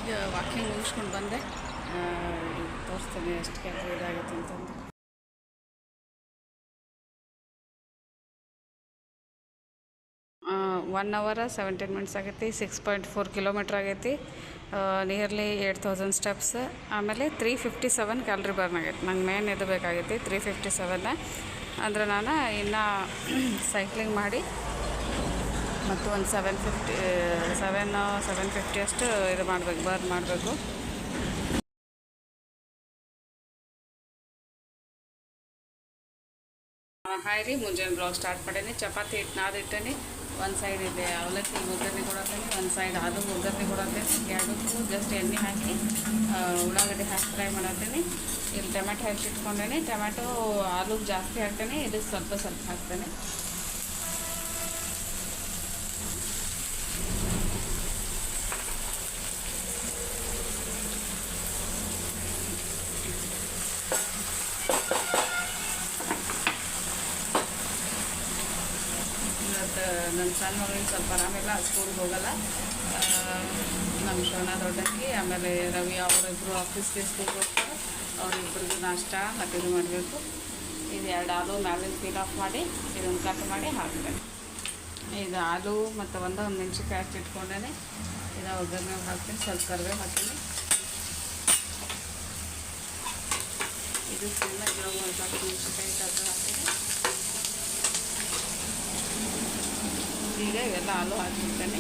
ಈಗ ವಾಕಿಂಗ್ ಮುಗಿಸ್ಕೊಂಡು ಬಂದೆ. ತೋರಿಸ್ತೀನಿ ಎಷ್ಟು ಕ್ಯಾಲರಿ ಇದಾಗುತ್ತೆ ಅಂತಂದು. 1 hour 17 minutes ಆಗೈತಿ. 6.4 ಕಿಲೋಮೀಟ್ರ್ ಆಗೈತಿ. Nearly 8000 steps. ಆಮೇಲೆ 357 ಕ್ಯಾಲ್ರಿ ಬರ್ನ್ ಆಗೈತಿ. ನಂಗೆ ಮೇನ್ ಇದು ಬೇಕಾಗೈತಿ 357. ಅಂದರೆ ನಾನು ಇನ್ನು ಸೈಕ್ಲಿಂಗ್ ಮಾಡಿ ಮತ್ತು ಒಂದು 750 ಅಷ್ಟು ಇದು ಮಾಡಬೇಕು, ಬರ್ನ್ ಮಾಡಬೇಕು. ಹಾಯ್ ರೀ, ಮುಂಜಾನೆ ಬ್ಲಾಗ್ ಸ್ಟಾರ್ಟ್ ಮಾಡೀನಿ. ಚಪಾತಿ ಹಿಟ್ಟು ನಾದಿಟ್ಟೇನಿ. ಒಂದು ಸೈಡ್ ಇದೆ ಅವಲಕ್ಕಿ ಒಗ್ಗರಣೆ ಕೊಡತ್ತೀನಿ, ಒಂದು ಸೈಡ್ ಆಲೂ ಒಗ್ಗರಣೆ ಕೊಡತ್ತೀನಿ. ಎರಡಕ್ಕೂ ಜಸ್ಟ್ ಎಣ್ಣೆ ಹಾಕಿ ಉಳ್ಳಾಗಡ್ಡಿ ಹಾಕಿ ಫ್ರೈ ಮಾಡತ್ತೀನಿ. ಇಲ್ಲಿ ಟೊಮೆಟೊ ಹೆಚ್ಚಿಟ್ಕೊಂಡೇನೆ. ಟೊಮೆಟೊ ಆಲೂಗೆ ಜಾಸ್ತಿ ಹಾಕ್ತೇನೆ, ಇದಕ್ಕೆ ಸ್ವಲ್ಪ ಸ್ವಲ್ಪ ಹಾಕ್ತೇನೆ. ನನ್ನ ಸಣ್ಣ ಮಗಳಿಗೆ ಸ್ವಲ್ಪ ಆರಾಮಿಲ್ಲ, ಸ್ಕೂಲ್ಗೆ ಹೋಗಲ್ಲ. ನಮ್ಮ ಶೋನ ದೊಡ್ಡಕ್ಕಿ ಆಮೇಲೆ ರವಿ ಅವರಿಬ್ಬರು ಆಫೀಸ್ಗೆ ಸ್ಕೂಲ್ಗೆ ಹೋಗ್ತಾರೆ. ಅವರಿಬ್ಬರಿಗೂ ನಾಷ್ಟ ಮತ್ತು ಇದು ಮಾಡಬೇಕು. ಇದು 2 ಆಲೂ ಮ್ಯಾಲಿನ ಪೀಲ್ ಆಫ್ ಮಾಡಿ ಇದನ್ನು ಕಟ್ ಮಾಡಿ ಹಾಕ್ತೇನೆ. ಇದು ಆಲೂ ಮತ್ತು ಒಂದು ಮೆಣಸಿನ್ಕಾಯಿ ಅಷ್ಟು ಇಟ್ಕೊಂಡೇ ಇದು ಒಗ್ಗರಣೆ ಹಾಕ್ತೀನಿ. ಸ್ವಲ್ಪ ಕರಿಬೇವು ಹಾಕ್ತೀನಿ. ಇದು ಚೆನ್ನಾಗಿ ಒಂದು ಸ್ವಲ್ಪ ಮೆಣಸಿನ್ಕಾಯಿ ಕರಿಬೇವು ಹಾಕ್ತೀನಿ. ಈಗ ಇವೆಲ್ಲ ಆಲೂ ಹಾಕಿರ್ತೇನೆ.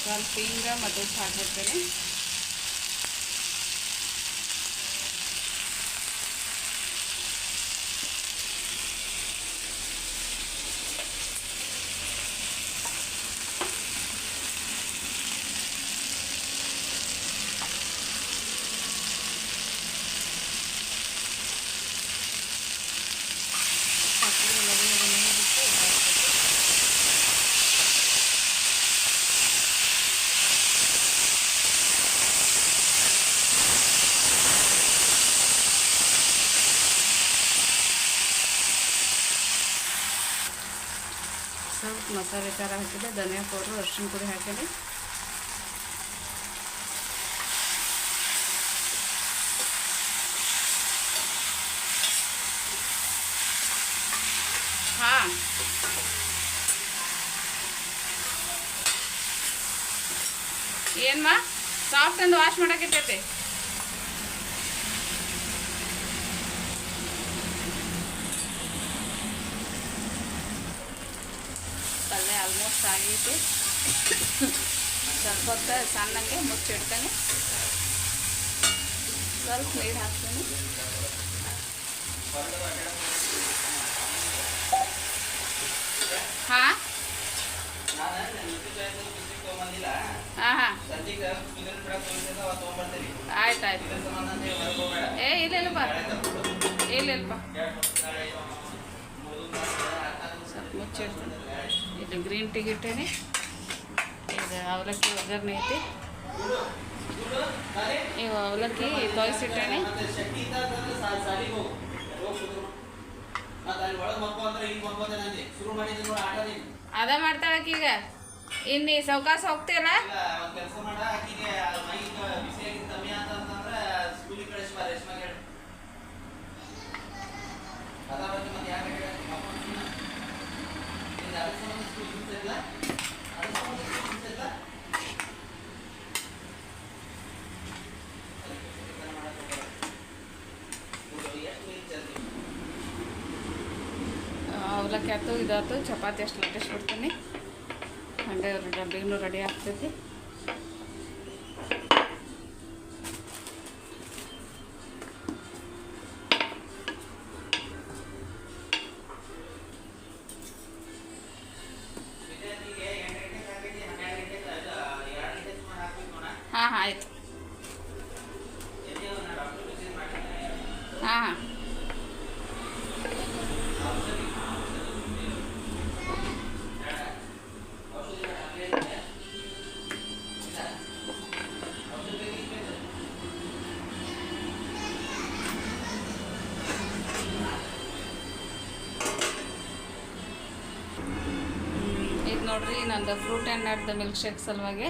ಸ್ವಲ್ಪ ಹಿಂಗ ಮತ್ತು ಉಪ್ಪು ಹಾಕಿರ್ತೇನೆ. ಸ್ವಲ್ಪ ಮಸಾಲೆ ಖಾರ ಹಾಕಿದೆ, ಧನಿಯಾ ಪೌಡ್ರು, ಅರಿಶಿನ ಪುಡಿ ಹಾಕಿದೆ. ಹಾಂ, ಏನ್ಮಾ ಸಾಫ್ಟ್ ಅಂದು ವಾಶ್ ಮಾಡೋಕ್ಕಿರ್ತೈತಿ. ಪಲ್ಯ ಆಲ್ಮೋಸ್ಟ್ ಆಗೈತಿ. ಸ್ವಲ್ಪ ಹೊತ್ತು ಸಣ್ಣಗೆ ಮುಚ್ಚಿಡ್ತೇನೆ. ಸ್ವಲ್ಪ ನೀರು ಹಾಕ್ತೇನೆ. ಹಾಂ ಹಾಂ ಹಾಂ, ಆಯ್ತು ಆಯ್ತು. ಇಲ್ಲಪ್ಪ ಇಲ್ಲಪ್ಪ, ಸ್ವಲ್ಪ ಮುಚ್ಚಿಡ್ತೇನೆ. ಇದು ಗ್ರೀನ್ ಟೀ ಇಟ್ಟೇನೆ. ಇದು ಅವಲಕ್ಕಿ ಒಗ್ಗರಣೆ ಐತಿ. ಇವು ಅವಲಕ್ಕಿ ತೋಯಿಸಿಟ್ಟೇನೆ. ಅದ ಮಾಡ್ತಾಳಕ್ಕೀಗ. ಇನ್ನು ಸೌಕಾಸ ಹೋಗ್ತೀರ? ಅವಲಕ್ಕಿ ಆಯ್ತು ಇದಾಯ್ತು. ಚಪಾತಿ ಅಷ್ಟು ಲಟ್ಟಿಸ್ಬಿಡ್ತೀನಿ. ಹಂಗೆ ಡಬ್ಬಿನೂ ರೆಡಿ ಆಗ್ತೈತಿ. ಹಾಂ ಆಯಿತು. ಹಾಂ ಇದು ನೋಡ್ರಿ, ನಂದು fruit and nut milk shake ಸಲುವಾಗಿ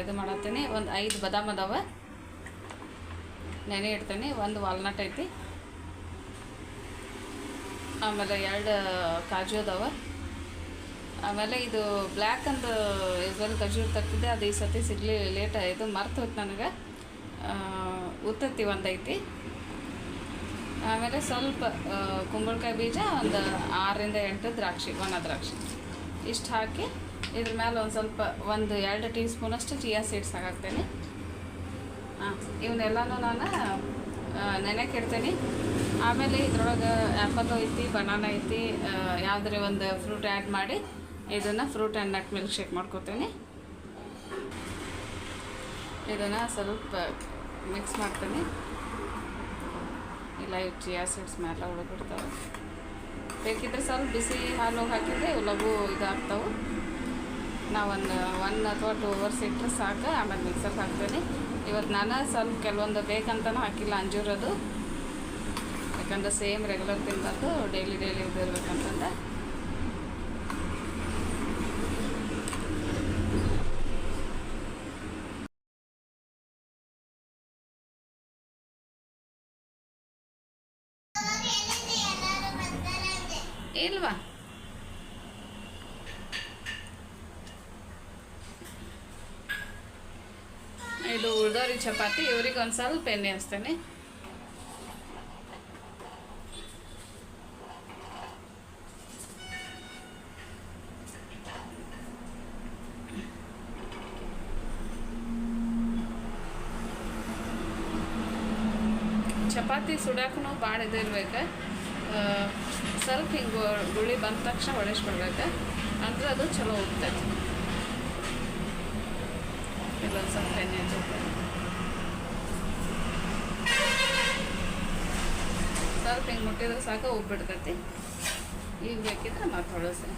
ಇದು ಮಾಡತ್ತೀನಿ. ಒಂದು 5 ಬಾದಾಮ್ ಅದಾವ, ನೆನೆ ಇಡ್ತೀನಿ. ಒಂದು ವಾಲ್ನಟ್ ಐತಿ, ಆಮೇಲೆ 2 ಕಾಜು ಅದಾವ. ಆಮೇಲೆ ಇದು ಬ್ಲ್ಯಾಕ್ ಅಂದು ಯೂಸ್ವಲ್ ಖಜೂರ್ ತಗ್ತಿದ್ದೆ, ಅದು ಈ ಸತಿ ಸಿಗಲಿ ಲೇಟ್ ಇದು ಮರ್ತು ಹೋಯ್ತು ನನಗೆ. ಉತ್ತತ್ತಿ ಒಂದು ಐತಿ. ಆಮೇಲೆ ಸ್ವಲ್ಪ ಕುಂಬಳಕಾಯಿ ಬೀಜ, ಒಂದು 6 ರಿಂದ 8 ದ್ರಾಕ್ಷಿ, ಒಣ ದ್ರಾಕ್ಷಿ ಇಷ್ಟು ಹಾಕಿ ಇದ್ರ ಮೇಲೆ ಒಂದು ಸ್ವಲ್ಪ 1-2 ಟೀ ಸ್ಪೂನಷ್ಟು ಚಿಯಾ ಸೀಡ್ಸ್ ಹಾಕ್ತೇನೆ. ಇವನ್ನೆಲ್ಲನೂ ನಾನು ನೆನೆಕ್ಕೆ ಇಡ್ತೀನಿ. ಆಮೇಲೆ ಇದ್ರೊಳಗೆ ಆ್ಯಪಲ್ ಐತಿ, ಬನಾನಾ ಐತಿ, ಯಾವುದೇ ಒಂದು ಫ್ರೂಟ್ ಆ್ಯಡ್ ಮಾಡಿ ಇದನ್ನು fruit and nut milk shake ಮಾಡ್ಕೊತೀನಿ. ಇದನ್ನು ಸ್ವಲ್ಪ ಮಿಕ್ಸ್ ಮಾಡ್ತೀನಿ. ಇಲ್ಲ ಇವು ಚಿಯಾ ಸೀಡ್ಸ್ ಮೇಲೆ ಉಳಿಬಿಡ್ತಾವೆ. ಬೇಕಿದ್ರೆ ಸ್ವಲ್ಪ ಬಿಸಿ ಹಾಲು ಹಾಕಿದರೆ ಲಘು ಇದಾಗ್ತಾವೆ. ನಾವು 1 ಅಥವಾ 2 ಅವರ್ಸ್ ಇಟ್ಟರೆ ಸಾಕು. ಆಮೇಲೆ ಮಿಕ್ಸರ್ಗೆ ಹಾಕ್ತೀನಿ. ಇವತ್ತು ನಾನು ಸ್ವಲ್ಪ ಕೆಲವೊಂದು ಬೇಕಂತನೂ ಹಾಕಿಲ್ಲ ಅಂಜೂರದು, ಯಾಕಂದ್ರೆ ಸೇಮ್ ರೆಗ್ಯುಲರ್ ತಿನ್ನಬಾರ್ದು, ಡೈಲಿ ಇದು ಇರ್ಬೇಕಂತಂದ. ಇಲ್ವಾ ಇದು ಉಳ್ದೋರಿ ಚಪಾತಿ. ಇವ್ರಿಗೆ ಒಂದು ಸ್ವಲ್ಪ ಎಣ್ಣೆ ಹಚ್ತೇನೆ. ಚಪಾತಿ ಸುಡಾಕೂ ಭಾಳ ಇದು ಇರ್ಬೇಕು. ಸ್ವಲ್ಪ ಹಿಂಗೆ ಗುಳಿ ಬಂದ ತಕ್ಷಣ ಹೊಡೆಸ್ಬಿಡ್ಬೇಕು, ಅಂದ್ರೆ ಅದು ಚಲೋ ಹೋಗ್ತೈತಿ. ಇದೊಂದು ಸ್ವಲ್ಪ ಎಣ್ಣೆ ಹಚ್ಚುತ್ತೆ. ಸ್ವಲ್ಪ ಹಿಂಗೆ ಮುಟ್ಟಿದ್ರೆ ಸಾಕು, ಹೋಗ್ಬಿಡ್ತೈತಿ. ಈಗ ಬೇಕಿದ್ರೆ ಮತ್ತೆ ಹೊಳಸಿ.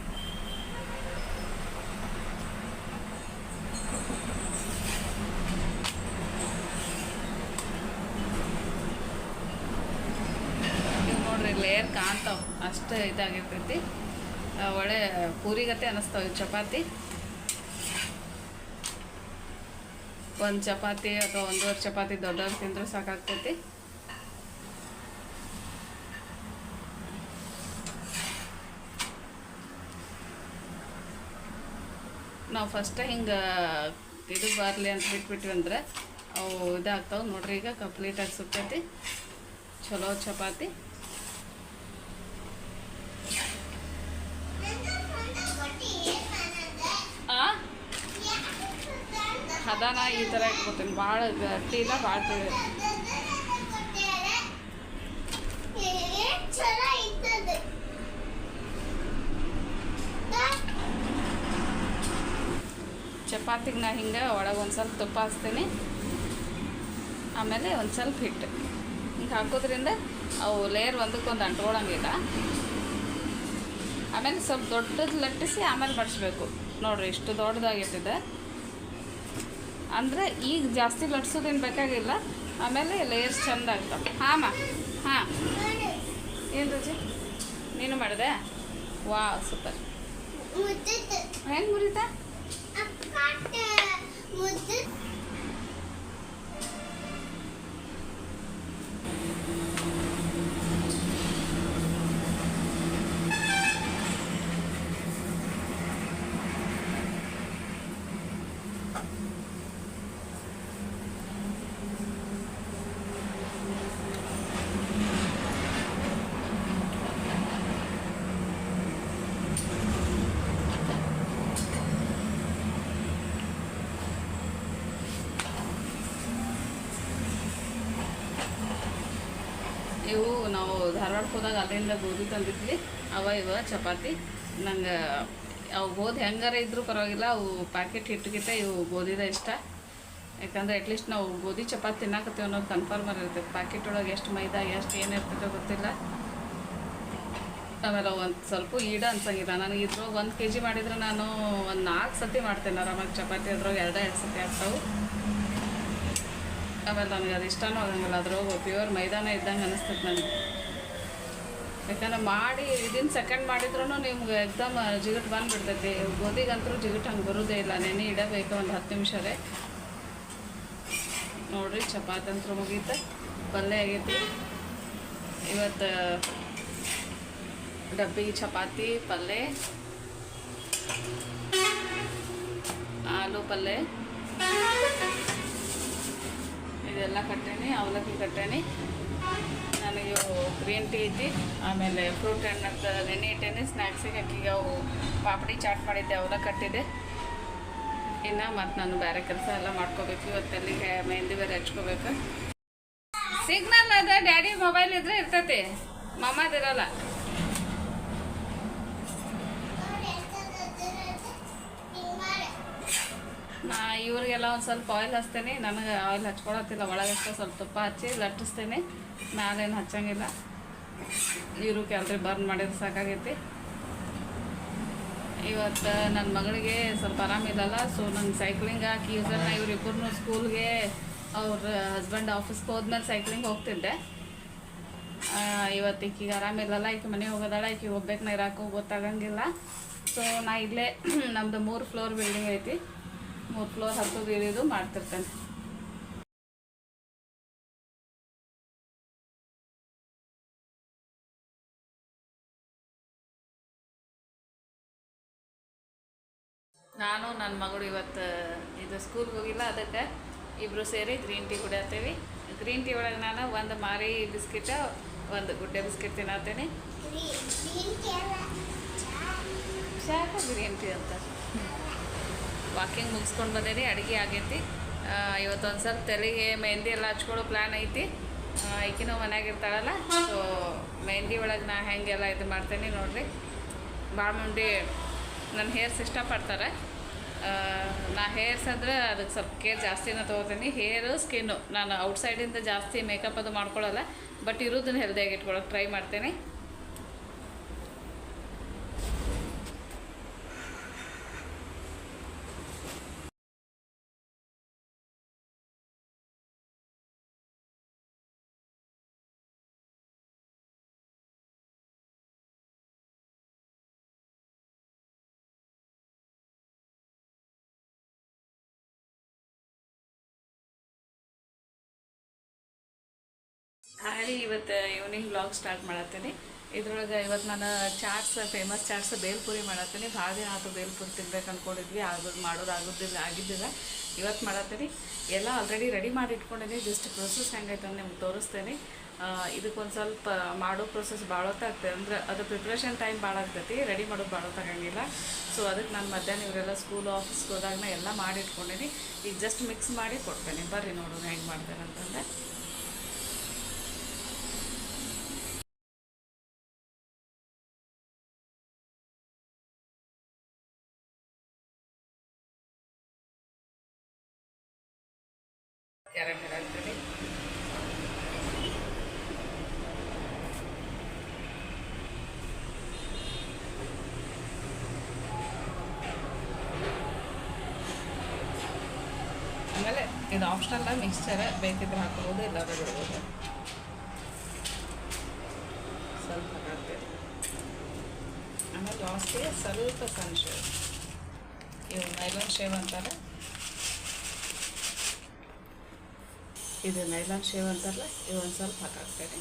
ಲೇಯರ್ ಕಾಣ್ತಾವೆ, ಅಷ್ಟು ಇದಾಗಿರ್ತೈತಿ. ಒಳ್ಳೆ ಪೂರಿಗತೆ ಅನ್ನಿಸ್ತಾವೆ ಚಪಾತಿ. ಒಂದು ಚಪಾತಿ ಅಥವಾ 1.5 ಚಪಾತಿ ದೊಡ್ಡವ್ರು ತಿಂದ್ರೆ ಸಾಕಾಗ್ತೈತಿ. ನಾವು ಫಸ್ಟ್ ಹಿಂಗೆ ಇದು ಬರಲಿ ಅಂತ ಬಿಟ್ಬಿಟ್ವಿ ಅಂದ್ರೆ ಅವು ಇದಾಗ್ತಾವೆ. ನೋಡ್ರಿ, ಈಗ ಕಂಪ್ಲೀಟಾಗಿ ಸುತ್ತೈತಿ. ಚಲೋ ಚಪಾತಿ. ಹದಾನ ಈ ಥರ ಇಟ್ಕೊತೀನಿ. ಭಾಳ ಗಟ್ಟಿ ಇಲ್ಲ, ಭಾಳ ಚಪಾತಿಗೆ ನಾ ಹಿಂಗೆ ಒಳಗೆ ಒಂದು ಸ್ವಲ್ಪ ತುಪ್ಪ ಹಚ್ತೀನಿ. ಆಮೇಲೆ ಒಂದು ಸ್ವಲ್ಪ ಹಿಟ್ಟು ಹಿಂಗೆ ಹಾಕೋದ್ರಿಂದ ಅವು ಲೇಯರ್ ಒಂದಕ್ಕೊಂದು ಅಂಟ್ಕೊಳಂಗಿಲ್ಲ. ಆಮೇಲೆ ಸ್ವಲ್ಪ ದೊಡ್ಡದು ಲಟ್ಟಿಸಿ ಆಮೇಲೆ ಬಡಿಸ್ಬೇಕು. ನೋಡಿರಿ, ಇಷ್ಟು ದೊಡ್ಡದಾಗಿರ್ತದೆ. ಅಂದರೆ ಈಗ ಜಾಸ್ತಿ ಲಟ್ಸೋದೇನು ಬೇಕಾಗಿಲ್ಲ. ಆಮೇಲೆ ಲೇಯರ್ಸ್ ಚೆಂದ ಆಗ್ತಾವೆ. ಹಾಂ ಹಾಂ, ಏನು ರುಚಿ ನೀನು ಮಾಡಿದೆ? ವಾ, ಸೂಪರ್. ಹೆಂಗೆ ಮುರಿತಾ? ಧಾರವಾಡಕ್ಕೆ ಹೋದಾಗ ಅಲ್ಲಿಂದ ಗೋಧಿ ತಂದಿದ್ವಿ. ಇವ ಚಪಾತಿ ನಂಗೆ ಅವು ಗೋಧಿ ಹೆಂಗಾರ ಇದ್ರೂ ಪರವಾಗಿಲ್ಲ, ಅವು ಪ್ಯಾಕೆಟ್ ಹಿಟ್ಟಿಗಿಂತ ಇವು ಗೋಧಿದ ಇಷ್ಟ. ಯಾಕಂದರೆ ಅಟ್ಲೀಸ್ಟ್ ನಾವು ಗೋಧಿ ಚಪಾತಿ ತಿನ್ನಾಕತ್ತೀವಿ ಅನ್ನೋದು ಕನ್ಫರ್ಮರ್ ಇರ್ತೈತೆ. ಪ್ಯಾಕೆಟ್ ಒಳಗೆ ಎಷ್ಟು ಮೈದಾ ಎಷ್ಟು ಏನಿರ್ತೈತೋ ಗೊತ್ತಿಲ್ಲ. ಆಮೇಲೆ ಒಂದು ಸ್ವಲ್ಪ ಈಡ ಅನ್ಸಂಗಿಲ್ಲ ನನಗೆ. ಇದ್ರೊಳಗೆ 1 kg ಮಾಡಿದ್ರೆ ನಾನು ಒಂದು 4 ಸತಿ ಮಾಡ್ತೇನೆ ಆರಾಮಾಗಿ ಚಪಾತಿ. ಅದ್ರೊಳಗೆ 2 ಸತಿ ಆಗ್ತಾವೆ. ಆಮೇಲೆ ನನಗೆ ಅದು ಇಷ್ಟನೂ ಆಗಂಗಿಲ್ಲ. ಅದ್ರೊಳಗೆ ಪ್ಯೂರ್ ಮೈದಾನ ಇದ್ದಂಗೆ ಅನಿಸ್ತೈತೆ ನನಗೆ. ಯಾಕಂದ್ರೆ ಮಾಡಿ ವಿದಿನ್ ಸೆಕೆಂಡ್ ಮಾಡಿದ್ರೂ ನಿಮ್ಗೆ ಎಕ್ದಮ್ ಜಿಗುಟು ಬಂದುಬಿಡ್ತೈತಿ. ಗೋಧಿಗಂತರೂ ಜಿಗುಟು ಹಂಗೆ ಬರೋದೇ ಇಲ್ಲ. ನೆನೆ ಇಡಬೇಕು ಒಂದು 10 ನಿಮಿಷರೇ. ನೋಡಿರಿ ಚಪಾತಿ ಅಂತೂ ಮುಗೀತು, ಪಲ್ಯ ಆಗೈತಿ. ಇವತ್ತು ಡಬ್ಬಿಗೆ ಚಪಾತಿ, ಪಲ್ಯ, ಆಲೂ ಪಲ್ಯ ಇದೆಲ್ಲ ಕಟ್ಟೇನಿ. ಅವಲಕ್ಕಿ ಕಟ್ಟೇನಿ. ನನಗೆ ಗ್ರೀನ್ ಟೀ ಐತಿ. ಆಮೇಲೆ ಫ್ರೂಟ್ ಹಣ್ಣು ನೆನೆ ಇಟ್ಟೇನಿ. ಸ್ನ್ಯಾಕ್ಸಿಗೆ ಅಕ್ಕಿಗೆ ಅವು ಪಾಪಡಿ ಚಾಟ್ ಮಾಡಿದ್ದೆ, ಅವೆಲ್ಲ ಕಟ್ಟಿದೆ. ಇನ್ನು ಮತ್ತು ನಾನು ಬೇರೆ ಕೆಲಸ ಎಲ್ಲ ಮಾಡ್ಕೋಬೇಕು. ಇವತ್ತೆಲ್ಲಿಗೆ ಮೆಹಂದಿ ಬೇರೆ ಹಚ್ಕೋಬೇಕು. ಸಿಗ್ನಲ್ ಅದ ಡ್ಯಾಡಿ ಮೊಬೈಲ್ ಇದ್ರೆ ಇರ್ತೈತಿ, ಮಮ್ಮದಿರಲ್ಲ. ನಾ ಇವ್ರಿಗೆಲ್ಲ ಒಂದು ಸ್ವಲ್ಪ ಆಯಿಲ್ ಹಚ್ತೇನೆ. ನನಗೆ ಆಯಿಲ್ ಹಚ್ಕೊಳತ್ತಿಲ್ಲ. ಒಳಗಷ್ಟೇ ಸ್ವಲ್ಪ ತುಪ್ಪ ಹಚ್ಚಿ ಲಟ್ಟಿಸ್ತೇನೆ. ಮ್ಯಾಲೇನು ಹಚ್ಚಂಗಿಲ್ಲ. ನೀರು ಕ್ಯಾಲ್ರಿ ಬರ್ನ್ ಮಾಡಿದ್ರೆ ಸಾಕಾಗೈತಿ. ಇವತ್ತು ನನ್ನ ಮಗಳಿಗೆ ಸ್ವಲ್ಪ ಆರಾಮಿಲ್ಲಲ್ಲ. ಸೊ ನಂಗೆ ಸೈಕ್ಲಿಂಗ್ ಹಾಕಿ ಯೂಸರ್ನ ಇವರಿಬ್ಬರನ್ನೂ ಸ್ಕೂಲ್ಗೆ ಅವ್ರ ಹಸ್ಬೆಂಡ್ ಆಫೀಸ್ಗೆ ಹೋದ್ಮೇಲೆ ಸೈಕ್ಲಿಂಗ್ ಹೋಗ್ತಿದ್ದೆ. ಇವತ್ತು ಈಕಿಗೆ ಆರಾಮಿಲ್ಲಲ್ಲ. ಈಕೆ ಮನೆಗೆ ಹೋಗೋದಾಳ. ಈಕೆ ಹೋಗ್ಬೇಕು ನಾ ಇರಾಕು ಗೊತ್ತಾಗಂಗಿಲ್ಲ. ಸೊ ನಾ ಇಲ್ಲೇ ನಮ್ಮದು 3 ಫ್ಲೋರ್ ಬಿಲ್ಡಿಂಗ್ ಐತಿ. 3 ಫ್ಲೋರ್ ಹತ್ತೋದು ಇಳಿದು ಮಾಡ್ತಿರ್ತೇನೆ. ನಾನು ನನ್ನ ಮಗಳು ಇವತ್ತು ಇದು ಸ್ಕೂಲ್ಗೆ ಹೋಗಿಲ್ಲ. ಅದಕ್ಕೆ ಇಬ್ಬರು ಸೇರಿ ಗ್ರೀನ್ ಟೀ ಕುಡಿಯತ್ತೀವಿ. ಗ್ರೀನ್ ಟೀ ಒಳಗೆ ನಾನು ಒಂದು ಮಾರಿ ಬಿಸ್ಕಿಟ್, ಒಂದು ಗುಡ್ಡೆ ಬಿಸ್ಕಿಟ್ ತಿನ್ನತ್ತೀನಿ. ಶಾಖ ಗ್ರೀನ್ ಟೀ ಅಂತ. ವಾಕಿಂಗ್ ಮುಗಿಸ್ಕೊಂಡು ಬಂದೇನಿ. ಅಡುಗೆ ಆಗೈತಿ. ಇವತ್ತೊಂದು ಸ್ವಲ್ಪ ತಲೆಗೆ ಮೆಹಂದಿ ಎಲ್ಲ ಹಚ್ಕೊಳ್ಳೋ ಪ್ಲ್ಯಾನ್ ಐತಿ. ಈಕಿನೂ ಮನ್ಯಾಗ ಇರ್ತಾಳಲ್ಲ. ಸೊ ಮೆಹಂದಿ ಒಳಗೆ ನಾ ಹೆಂಗೆಲ್ಲ ಇದು ಮಾಡ್ತೇನೆ ನೋಡಿರಿ. ಭಾಳ ಮಂದಿ ನನ್ನ ಹೇರ್ಸ್ ಇಷ್ಟಪಡ್ತಾರೆ. ನಾ ಹೇರ್ಸ್ ಅಂದರೆ ಅದಕ್ಕೆ ಸ್ವಲ್ಪ ಕೇರ್ ಜಾಸ್ತಿನ ತೊಗೋತೀನಿ. ಹೇರು ಸ್ಕಿನ್ನು ನಾನು ಔಟ್ಸೈಡಿಂದ ಜಾಸ್ತಿ ಮೇಕಪ್ ಅದು ಮಾಡ್ಕೊಳ್ಳಲ್ಲ. ಬಟ್ ಇರೋದನ್ನ ಹೆಲ್ದಿಯಾಗಿ ಇಟ್ಕೊಳ್ಳೋಕೆ ಟ್ರೈ ಮಾಡ್ತೇನೆ. ಹಾಗೆ ಇವತ್ತು ಈವ್ನಿಂಗ್ ವ್ಲಾಗ್ ಸ್ಟಾರ್ಟ್ ಮಾಡತ್ತೀನಿ. ಇದ್ರೊಳಗೆ ಇವತ್ತು ನಾನು ಚಾಟ್ಸ್, ಫೇಮಸ್ ಚಾಟ್ಸ್ ಬೇಲ್ಪುರಿ ಮಾಡತ್ತೀನಿ. ಭಾಳ ದಿನ ಆಯ್ತು ಬೇಲ್ಪುರಿ ತಿನ್ಬೇಕು ಅಂದ್ಕೊಂಡಿದ್ವಿ. ಆಗಿದ್ದಿಲ್ಲ. ಇವತ್ತು ಮಾಡತ್ತೀನಿ. ಎಲ್ಲ ಆಲ್ರೆಡಿ ರೆಡಿ ಮಾಡಿ ಇಟ್ಕೊಂಡಿದ್ದೀನಿ. ಜಸ್ಟ್ ಪ್ರೊಸೆಸ್ ಹೆಂಗೈತೆ ಅಂತ ನಿಮ್ಗೆ ತೋರಿಸ್ತೇನೆ. ಇದಕ್ಕೊಂದು ಸ್ವಲ್ಪ ಮಾಡೋ ಪ್ರೊಸೆಸ್ ಭಾಳ ಹೊತ್ತಾಗ್ತದೆ. ಅಂದ್ರೆ ಅದು ಪ್ರಿಪ್ರೇಷನ್ ಟೈಮ್ ಭಾಳ ಆಗ್ತೈತಿ. ರೆಡಿ ಮಾಡೋದು ಭಾಳ ಹೊತ್ತಾಗಂಗಿಲ್ಲ. ಸೊ ಅದಕ್ಕೆ ನಾನು ಮಧ್ಯಾಹ್ನ ಇವರೆಲ್ಲ ಸ್ಕೂಲ್ ಆಫೀಸ್ಗೆ ಹೋದಾಗ ಎಲ್ಲ ಮಾಡಿ ಇಟ್ಕೊಂಡಿನಿ. ಈಗ ಜಸ್ಟ್ ಮಿಕ್ಸ್ ಮಾಡಿ ಕೊಡ್ತೇನೆ. ಬರ್ರಿ ನೋಡೋಣ ಹೆಂಗೆ ಮಾಡ್ತೇನೆ ಅಂತಂದೆ. ಕ್ಯಾರೆಟ್ ಹಾಕ್ತೀನಿ. ಆಮೇಲೆ ಇದು ಆಪ್ಷನಲ್ಲ, ಮಿಕ್ಸ್ಚರ್ ಬೇಕಿದ್ರೆ ಹಾಕ್ಬೋದು, ಇಲ್ಲಾಂದ್ರೆ ಬಿಡ್ಬೋದು. ಸ್ವಲ್ಪ ಹಾಕ್ತೀವಿ. ಆಮೇಲೆ ಲಾಸ್ಟಿಗೆ ಸ್ವಲ್ಪ ಸನ್ಶೇವ್, ಇವು ನೈಲಾನ್ ಶೇವ್ ಅಂತಾರೆ. ಇದು ನೈಲಾನ್ ಶೇವ್ ಅಂತಾರಲ್ಲ, ಇವು ಒಂದು ಸ್ವಲ್ಪ ಹಾಕಾಕ್ತೇನೆ.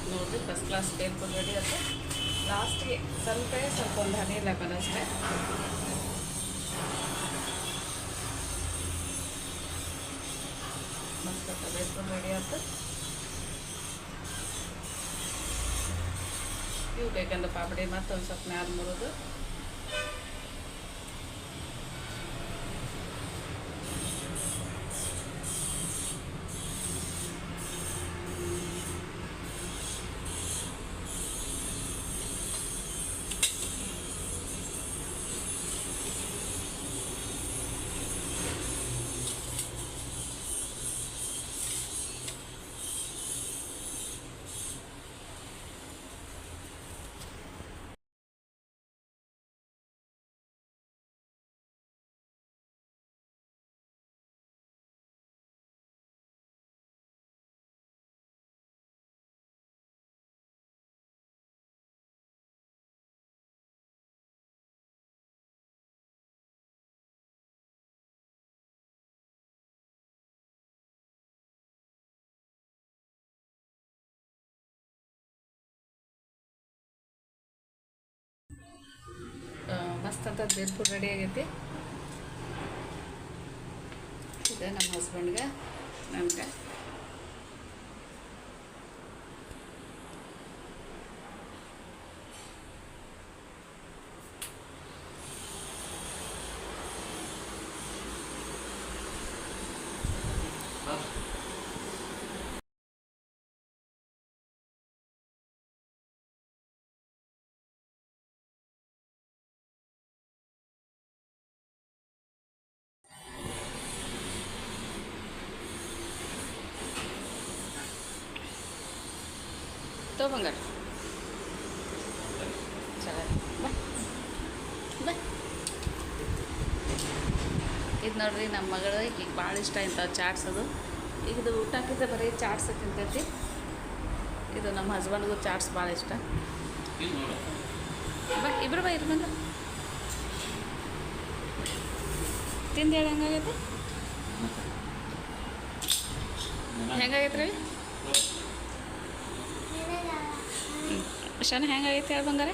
ನೋಡಿರಿ ಫಸ್ಟ್ ಕ್ಲಾಸ್ ಬೇಲ್ಪುರಿ ರೆಡಿ ಅಂತ. ಲಾಸ್ಟ್ಗೆ ಸ್ವಲ್ಪ ಒಂದು ಹನಿ ಲೆಮನ್ ಅಷ್ಟೇ. ಮಸ್ತ್ ಬೇಲ್ಪುರಿ ರೆಡಿ ಅಂತ. ಇವು ಬೇಕಂದ್ರೆ ಪಾಪಡಿ ಮತ್ತು ಒಂದು ಸ್ವಲ್ಪ ಮ್ಯಾಲ ಮುರಿದು ಮಸ್ತ್ ಅಂತ ಬೇರ್ಪುರ್ ರೆಡಿ ಆಗೈತಿ. ಇದೆ ನಮ್ಮ ಹಸ್ಬೆಂಡ್ಗೆ, ನನಗೆ. ತೋ ಬಂಗಾರ ಚಲೋ ಬಾ ಬಾ. ಇದು ನೋಡ್ರಿ ನಮ್ಮ ಮಗಳು ಈಗ ಭಾಳ ಇಷ್ಟ ಇಂಥವು ಚಾಟ್ಸೋದು. ಈಗ ಇದು ಊಟ ಹಾಕಿದ್ರೆ ಬರೀ ಚಾಟ್ಸ್ ತಿಂತೈತಿ. ಇದು ನಮ್ಮ ಹಸ್ಬೆಂಡ್ಗೂ ಚಾಟ್ಸ್ ಭಾಳ ಇಷ್ಟ. ಬಾ ಇಬ್ರು ಬಾ ಇರು ಬಂದ ತಿಂದು ಹೇಳಿ ಹೆಂಗಾಗೈತಿ ಹೆಂಗಾಗೈತೆ ರೀ ಶಾನ ಹೆಂಗಾಗೈತೆ ಹೇಳಿ ಬಂಗಾರೆ.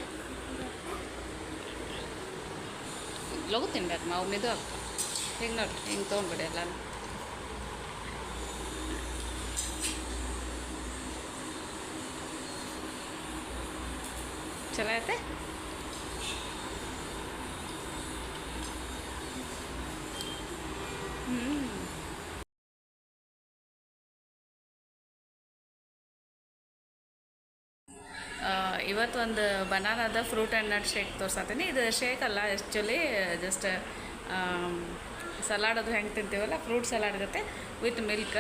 ಲಗು ತಿನ್ಬೇಕು ನಾವು ಮಿದು ಆಗ್ತ ಹಿಂಗೆ ನೋಡ್ರಿ ಹಿಂಗೆ ತೊಗೊಂಡ್ಬಿಡಿ ಎಲ್ಲ ಚಲೋ ಐತೆ. ಇವತ್ತು ಒಂದು ಬನಾನಾದ ಫ್ರೂಟ್ ಆ್ಯಂಡ್ ನಟ್ ಶೇಕ್ ತೋರ್ಸತ್ತೀನಿ. ಇದು ಶೇಕ್ ಅಲ್ಲ, ಆ್ಯಕ್ಚುಲಿ ಜಸ್ಟ್ ಸಲಾಡ್ ಅದು ಹೆಂಗೆ ತಿಂತೀವಲ್ಲ ಫ್ರೂಟ್ ಸಲಾಡ್ ಇರುತ್ತೆ ವಿತ್ ಮಿಲ್ಕ್.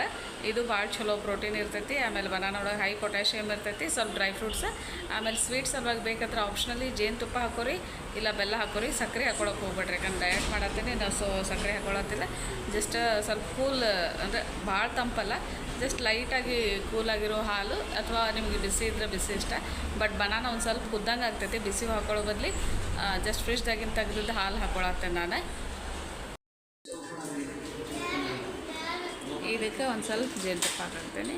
ಇದು ಭಾಳ ಚಲೋ ಪ್ರೋಟೀನ್ ಇರ್ತೈತಿ. ಆಮೇಲೆ ಬನಾನ ಒಳಗೆ ಹೈ ಪೊಟ್ಯಾಷಿಯಮ್ ಇರ್ತೈತಿ, ಸ್ವಲ್ಪ ಡ್ರೈ ಫ್ರೂಟ್ಸ್. ಆಮೇಲೆ ಸ್ವೀಟ್ ಸಲುವಾಗಿ ಬೇಕಾದ್ರೆ ಆಪ್ಷನಲಿ ಜೇನುತುಪ್ಪ ಹಾಕೋರಿ, ಇಲ್ಲ ಬೆಲ್ಲ ಹಾಕೋರಿ. ಸಕ್ಕರೆ ಹಾಕೊಳಕ್ಕೆ ಹೋಗ್ಬೇಡ್ರಿ, ಯಾಕಂದ್ರೆ ಡಯಟ್ ಮಾಡತ್ತೀನಿ ನಾವು. ಸಕ್ಕರೆ ಹಾಕೊಳತ್ತಿಲ್ಲ. ಜಸ್ಟ್ ಸ್ವಲ್ಪ ಕೂಲ್ ಅಂದರೆ ಭಾಳ ತಂಪಲ್ಲ, ಜಸ್ಟ್ ಲೈಟಾಗಿ ಕೂಲಾಗಿರೋ ಹಾಲು, ಅಥವಾ ನಿಮಗೆ ಬಿಸಿ ಇದ್ರೆ ಬಿಸಿ ಇಷ್ಟ. ಬಟ್ ಬನಾನ ಒಂದು ಸ್ವಲ್ಪ ಕುದ್ದಂಗೆ ಆಗ್ತೈತಿ. ಬಿಸಿ ಹಾಕೊಳ್ಳೋ ಬದಲಿ ಜಸ್ಟ್ ಫ್ರಿಜ್ದಾಗಿನ ತೆಗೆದಿದ್ದು ಹಾಲು ಹಾಕೊಳತ್ತೇನೆ ನಾನು. ಇದಕ್ಕೆ ಒಂದು ಸ್ವಲ್ಪ ಜೇನುತುಪ್ಪ ಹಾಕ್ತೇನೆ.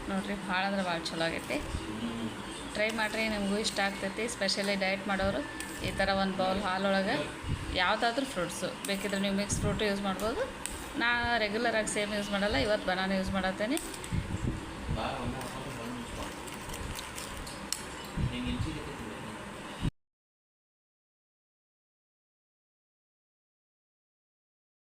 ನೋಡಿರಿ ಭಾಳ ಅಂದ್ರೆ ಭಾಳ ಚಲೋ ಆಗೈತಿ. ಟ್ರೈ ಮಾಡಿರಿ, ನಿಮಗೂ ಇಷ್ಟ ಆಗ್ತೈತಿ. ಸ್ಪೆಷಲಿ ಡಯಟ್ ಮಾಡೋರು ಈ ಥರ ಒಂದು ಬೌಲ್ ಹಾಲೊಳಗೆ ಯಾವುದಾದ್ರೂ ಫ್ರೂಟ್ಸು ಬೇಕಿದ್ರೆ ನೀವು ಮಿಕ್ಸ್ ಫ್ರೂಟು ಯೂಸ್ ಮಾಡ್ಬೋದು. ನಾ ರೆಗ್ಯುಲರಾಗಿ ಸೇಮ್ ಯೂಸ್ ಮಾಡಲ್ಲ, ಇವತ್ತು ಬನಾನ ಯೂಸ್ ಮಾಡತ್ತೇನೆ.